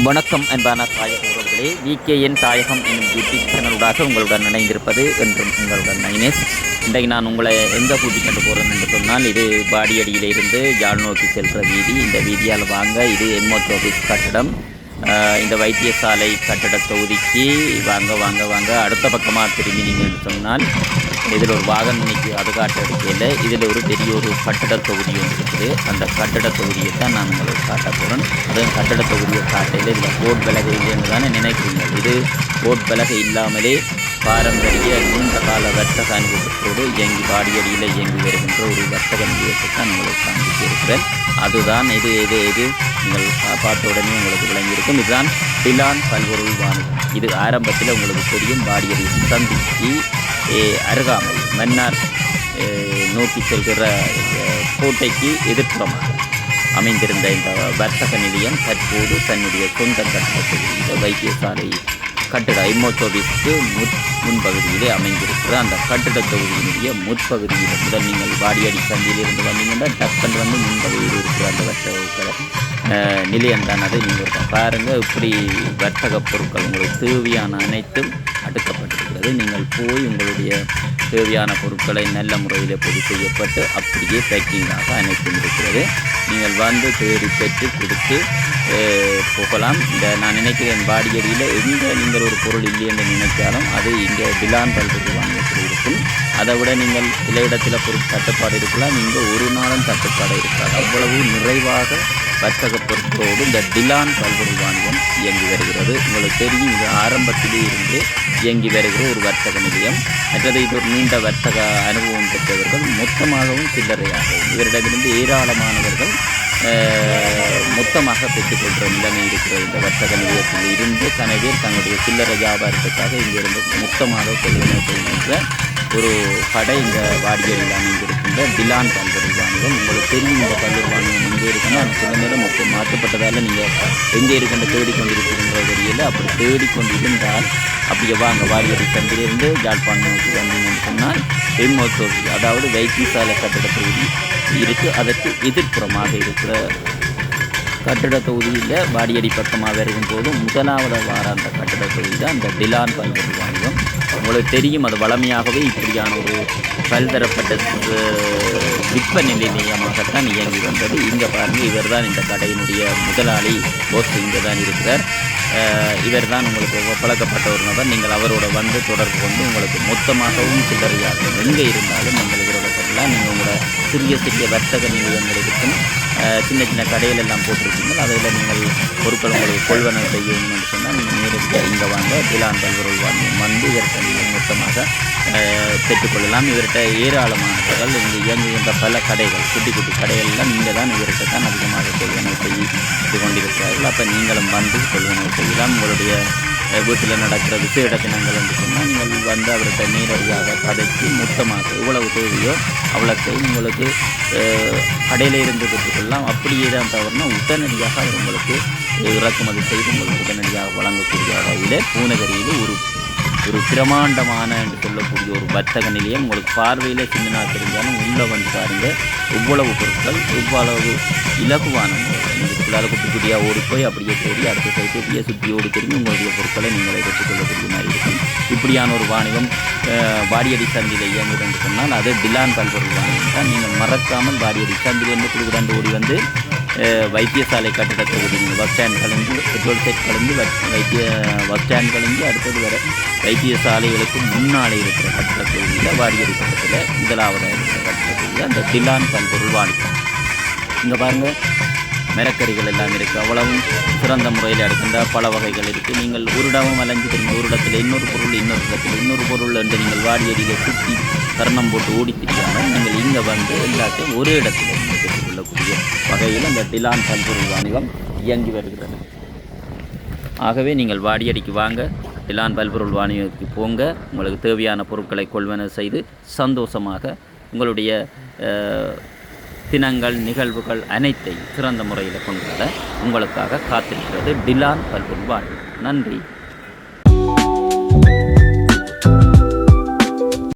வணக்கம் அன்பான தாயக உறவுகளே, விகேஎன் தாயகம் என்னும் யூடியூப் சேனலுடாக உங்களுடன் இணைந்திருப்பது என்றும் உங்களுடன் நைனேஸ். இன்றைக்கு நான் உங்களை எங்கே கூட்டிக் கொண்டு போகிறேன் என்று சொன்னால், இது பாடியடியிலிருந்து யாழ் நோக்கி செல்கிற வீதி. இந்த வீதியால் வாங்க, இது எம்ஓத் ஆஃபீஸ் கட்டடம். இந்த வைத்தியசாலை கட்டட தொகுதிக்கு வாங்க வாங்க வாங்க அடுத்த பக்கமாக திரும்பினீங்க என்று சொன்னால், இதில் ஒரு வாகனம் நிற்கி அது காட்ட எடுக்கையில் இதில் ஒரு பெரிய ஒரு கட்டட தொகுதி ஒன்று இருக்குது. அந்த கட்டட தொகுதியை தான் நான் உங்களுக்கு காட்ட போகிறேன். அதுவும் கட்டட தொகுதியை காட்டையில் இதில் போட் விலகை இல்லைன்னு தானே நினைக்கிறீங்க. இது போட் விலகை இல்லாமலே பாரம்பரிய நீண்ட கால வர்த்தக அனுபவத்தோடு பாடியடியில் இயங்கி வருகின்ற ஒரு வர்த்தக நிலையத்தை தான் உங்களுக்கு காண்பித்து இருக்கிறேன். அதுதான் இது நீங்கள் பார்த்த உடனே உங்களுக்கு விளங்கியிருக்கும். இதுதான் டிலான் பல்பொருள் வாணிகம். இது ஆரம்பத்தில் உங்களுக்கு தெரியும், பாடியடி சந்திக்கு அருகாமை மன்னார் நோக்கி செல்கிற கோட்டைக்கு எதிர்ப்புறமாக அமைந்திருந்த இந்த வர்த்தக நிலையம் தற்போது தன்னுடைய சொந்த கட்டடத்தில் இந்த வைத்தியசாலை கட்டிட ஐமோச்சோபிஸ்க்கு முன்பகுதியிலே அமைந்திருக்கிற அந்த கட்டிட தொகுதியினுடைய முற்பகுதியில் முதல் நீங்கள் பாடியடி சந்தியிலிருந்து வந்தீங்கன்னா டக்குன்னு வந்து முன்பகுதியில் இருக்கிற அந்த வர்த்தக நிலையம்தான். அதை நீங்கள் பாருங்கள், இப்படி வர்த்தக பொருட்கள் உங்களுக்கு தேவையான அனைத்தும் அடுக்கப்பட்டிருக்கிறது. நீங்கள் போய் உங்களுடைய தேவையான பொருட்களை நல்ல முறையில் பொது செய்யப்பட்டு அப்படியே பேக்கிங்காக அனைத்தும் இருக்கிறது. நீங்கள் வந்து தேடி பெற்று கொடுத்து போகலாம். நான் நினைக்கிறேன், பாடியடியில் எங்கே நீங்கள் ஒரு பொருள் இல்லை என்று நினைத்தாலும் அது இங்கே டிலான் பல்பொருள் வாங்கத்தில் இருக்கும். அதை விட நீங்கள் சில இடத்துல பொருள் தட்டுப்பாடு இருக்கலாம், இங்கே ஒரு நாளும் தட்டுப்பாடு இருக்காது. அவ்வளவு நிறைவாக வர்த்தக பொருட்களோடு இந்த டிலான் பல்பொருள் வாணிகம் இயங்கி வருகிறது. உங்களுக்கு தெரியும், இது ஆரம்பத்திலே இருந்து இயங்கி வருகிற ஒரு வர்த்தக நிலையம். மற்றது இது ஒரு நீண்ட வர்த்தக அனுபவம் பெற்றவர்கள், மொத்தமாகவும் சில்லறையாகவும் இவரிடமிருந்து ஏராளமானவர்கள் மொத்தமாக பெற்றுக்கொள்கிற நிலைமை இருக்கிறது. இந்த வர்த்தக நிலையத்தில் இருந்து கனவேர் தங்களுடைய சில்லறை வியாபாரத்துக்காக இங்கிருந்து மொத்தமாக கொள்வனை செய்கின்ற ஒரு கடை இந்த வாடிக்கையில் அமைந்திருக்கின்ற டிலான் பல்பொருள் வாணிகம். உங்களுக்கு தெரியும், இந்த பல்பொருள் வாணிகம் எங்கே இருக்குன்னா அது சில நேரம் மாற்றப்பட்டதால் நீங்கள் எங்கே இருக்கின்ற தேடிக்கொண்டிருக்கின்ற வழியில் அப்படி தேடிக்கொண்டிருந்தால் அப்படியே வாங்க வாடியடி சந்திலிருந்து யாழ்ப்பாணத்துக்கு வந்தீங்கன்னு சொன்னால் எம்ஓத், அதாவது வைத்தியசாலை கட்டட தொகுதி இருக்குது. அதற்கு எதிர்ப்புறமாக இருக்கிற கட்டட தொகுதியில் வாடியடி பக்கமாக வருகும் போது முதலாவது வார அந்த கட்டட தொகுதி தான் இந்த டிலான் பல்பொருள் வாணிகம். உங்களுக்கு தெரியும், அது வளமையாகவே இப்படியான ஒரு பல்தரப்பட்ட விற்பனை நிலையமாகத்தான் இயங்கி வந்தது. இங்கே பாருங்கள், இவர் தான் இந்த கடையினுடைய முதலாளி, போஸ் இங்கே தான் இருக்கிறார். இவர் தான் உங்களுக்கு பழக்கப்பட்ட ஒரு நபர். நீங்கள் அவரோட வந்து தொடர்பு கொண்டு உங்களுக்கு மொத்தமாகவும் சில்லறையாகவும் எங்கே இருந்தாலும் நீங்கள் இவரோட சொல்லலாம். நீங்கள் உங்களோட சிறிய சிறிய வர்த்தக நிலையங்கள் இருக்கும், சின்ன சின்ன கடையில் எல்லாம் போட்டிருக்கீங்க. அதில் நீங்கள் பொருட்கள் உங்களுக்கு கொள்வனவு செய்யணும்னு சொன்னால் நீங்கள் நேரடியாக இங்கே வாங்க டிலான் பல்பொருள் வாணிகம் வந்து இவர்கிட்ட நீங்கள் மொத்தமாக பெற்றுக்கொள்ளலாம். இவர்கிட்ட ஏராளமானவர்கள் இங்கே இயங்குகின்ற பல கடைகள், குட்டி குட்டி கடைகள்லாம் நீங்கள் தான் இவர்கிட்ட தான் அதிகமாக கொள்வனவு செய்து கொண்டிருக்கிறார்கள். அப்போ நீங்களும் வந்து கொள்வனவு செய்யலாம். உங்களுடைய வீட்டில் நடக்கிற விசேட தினங்கள் என்று சொன்னால் நீங்கள் வந்து அவர்கிட்ட நேரடியாக கதைக்கு மொத்தமாக எவ்வளவு தேவையோ அவ்வளோத்தை உங்களுக்கு கடையில் இருந்து பெற்றுக்கொள்ளலாம். அப்படியே தான் தவறுனா உடனடியாக அவர் உங்களுக்கு இறக்குமதி செய்து உங்களுக்கு உடனடியாக வழங்கக்கூடிய வகையில் பூநகரியில் ஒரு பிரமாண்டமான என்று சொல்லக்கூடிய ஒரு வர்த்தக நிலையம். உங்களுக்கு பார்வையில் சின்னனா தெரிஞ்சாலும் உள்ளே வந்து பாருங்கள், இவ்வளவு பொருட்கள் இவ்வளவு இலகுவான இதுக்குள்ளால் குட்டி குட்டியாக ஓடி போய் அப்படியே தேடி அடுத்த சைட்டு சுற்றி ஓடி திரும்பி உங்களுடைய பொருட்களை நீங்கள் பெற்றுக்கொள்ளக்கூடிய மாதிரி இருக்கும். இப்படியான ஒரு வாணிகம் வாடியடி சந்தியில் இயங்குது என்று சொன்னால் அது டிலான் பல்பொருள் வாணிகம் தான். நீங்கள் மறக்காமல் வாடியடி சந்திலிருந்து குழுவிடாண்டு ஓடி வந்து வைத்தியசாலை கட்டிட தொகுதி பஸ் ஸ்டாண்ட் கலந்து பெட்ரோல் செட் கலந்து பஸ் ஸ்டாண்ட் கலந்து அடுத்தது வர வைத்தியசாலைகளுக்கு முன்னாலே இருக்கிற கட்டிட தொகுதியில் வாடியடி கட்டத்தில் முதலாவதாக இருக்கிற கட்டிட தொகுதியில் அந்த டிலான் பல்பொருள் வாணிகம். இங்கே பாருங்கள், மரக்கறிகள் எல்லாம் இருக்குது. அவ்வளவும் சிறந்த முறையில் எடுக்கின்ற பல வகைகள் இருக்குது. நீங்கள் ஒரு இடமும் அலைஞ்சு திரும்ப ஒரு இடத்துல இன்னொரு பொருள் இன்னொரு பொருள் என்று நீங்கள் வாடியடியில் சுற்றி கரணம் போட்டு ஓடி திரியாமல் நீங்கள் இங்கே வந்து எல்லாத்தையும் ஒரு இடத்துல பெற்றுக்கொள்ளக்கூடிய வகையில் அந்த டிலான் பல்பொருள் வாணிகம் இயங்கி வருகிறது. ஆகவே நீங்கள் வாடியடிக்கு வாங்க, டிலான் பல்பொருள் வாணிகத்துக்கு போங்க. உங்களுக்கு தேவையான பொருட்களை கொள்வனவு செய்து சந்தோஷமாக உங்களுடைய தினங்கள் நிகழ்வுகள் அனைத்தையும் சிறந்த முறையில் கொண்டு வர உங்களுக்காக காத்திருக்கிறது டிலான் பல்பொருள் வாணிகம். நன்றி.